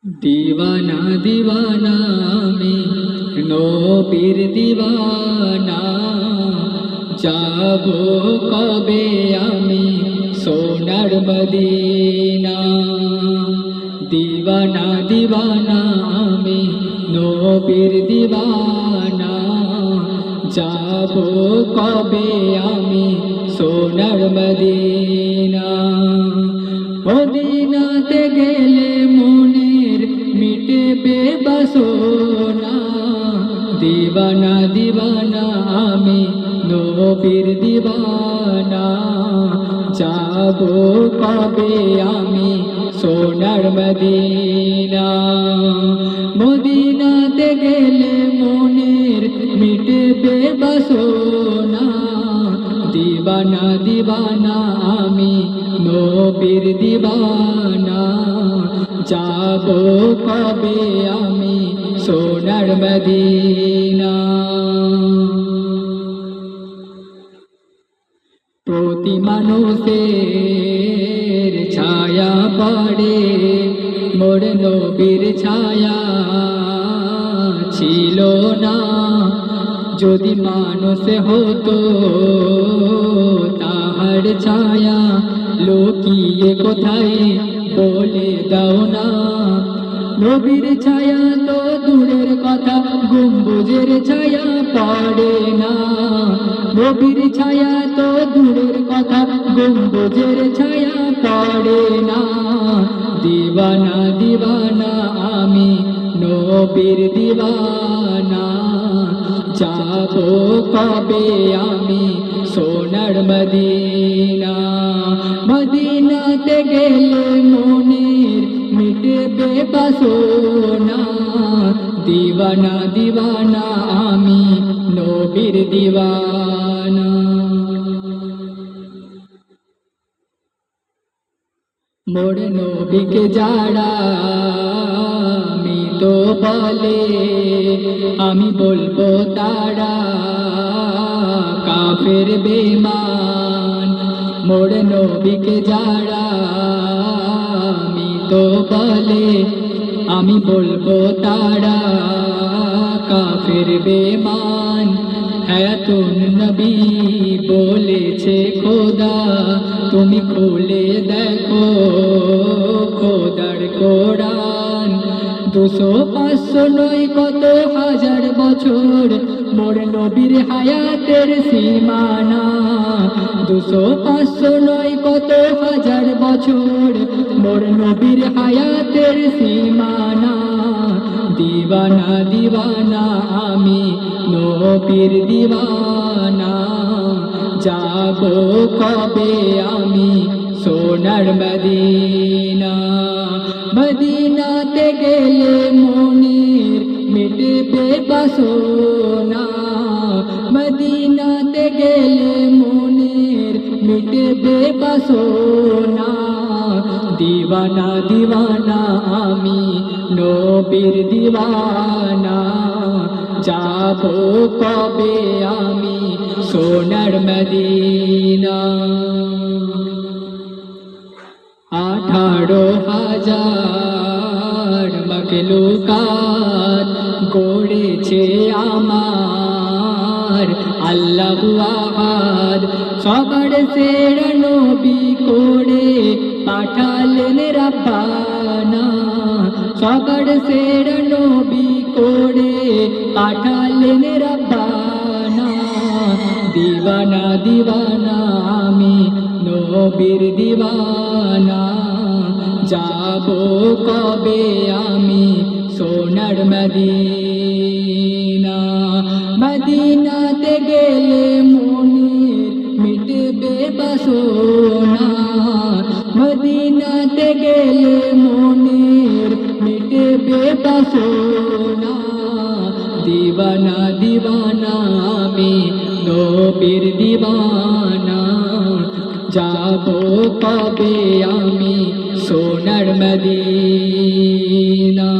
दीवाना दीवाना আমি নবীর দিওয়ানা যাব কবে আমি সোনার মদিনা दीवाना दीवाना আমি নবীর দিওয়ানা যাব কবে আমি সোনার মদিনা মদিনাতে গেলে মনের মিটবে বাসনা दीवाना दीवाना আমি নবীর দিওয়ানা যাব কবে আমি সোনার মদিনা মদিনাতে গেলে মনের মিটবে বাসনা दीवाना दीवाना আমি নবীর দিওয়ানা যাব কবে আমি সোনার মদিনা প্রতি মানুষের ছায়া পড়ে মোর নবীর ছায়া ছিল না যদি মানুষ হতো তাহার ছায়া লুকিয়ে কোথায় বলে দাও না নবীর ছায়া তো দূরের কথা গম্বুজের ছায়া পড়ে না নবীর ছায়া তো দূরের কথা গম্বুজের ছায়া পড়ে না दीवाना दीवाना আমি নবীর দিওয়ানা যাব কবে আমি সোনার মদিনা মদিনাতে গেলে মনের মিটবে বাসনা दीवाना दीवाना আমি নবীর দিওয়ানা মোর নবীকে যারা মৃত বলে আমি বলবো তারা কাফের বেঈমান মোর নবীকে যারা মৃত বলে আমি বলবো তারা কাফের বেঈমান হায়াতুন নবী বলেছে খোদা তুমি খুলে দেখো খোদার কোরআন 200-500 নয় কত হাজার বছর মোর নবীর হায়াতের সীমানা 200-500 নয় কত হাজার বছর মোর নবীর হায়াতের সীমানা दीवाना दीवाना আমি নবীর দিওয়ানা যাব কবে আমি সোনার মদিনা মদিনাতে গেলে মনের মিটবে বাসনা মদিনাতে গেলে মনের মিটবে বাসনা दीवाना दीवाना আমি নবীর দিওয়ানা যাব কবে আমি সোনার মদিনা 18,000 মাখলুকাত গড়েছে আমার আল্লাহু আহাদ সবার সেরা নবী করে পাঠালেন রাব্বানা সবার সেরা নবী করে পাঠালেন রাব্বানা दीवाना दीवाना আমি নবীর দিওয়ানা যাব কবে আমি সোনার মদিনা মদিনাতে গেলে মনের মিটবে বাসনা মদিনাতে গেলে মনের মিটবে বাসনা दीवाना दीवाना আমি নবীর দিওয়ানা যাব কবে আমি সোনার মদিনা।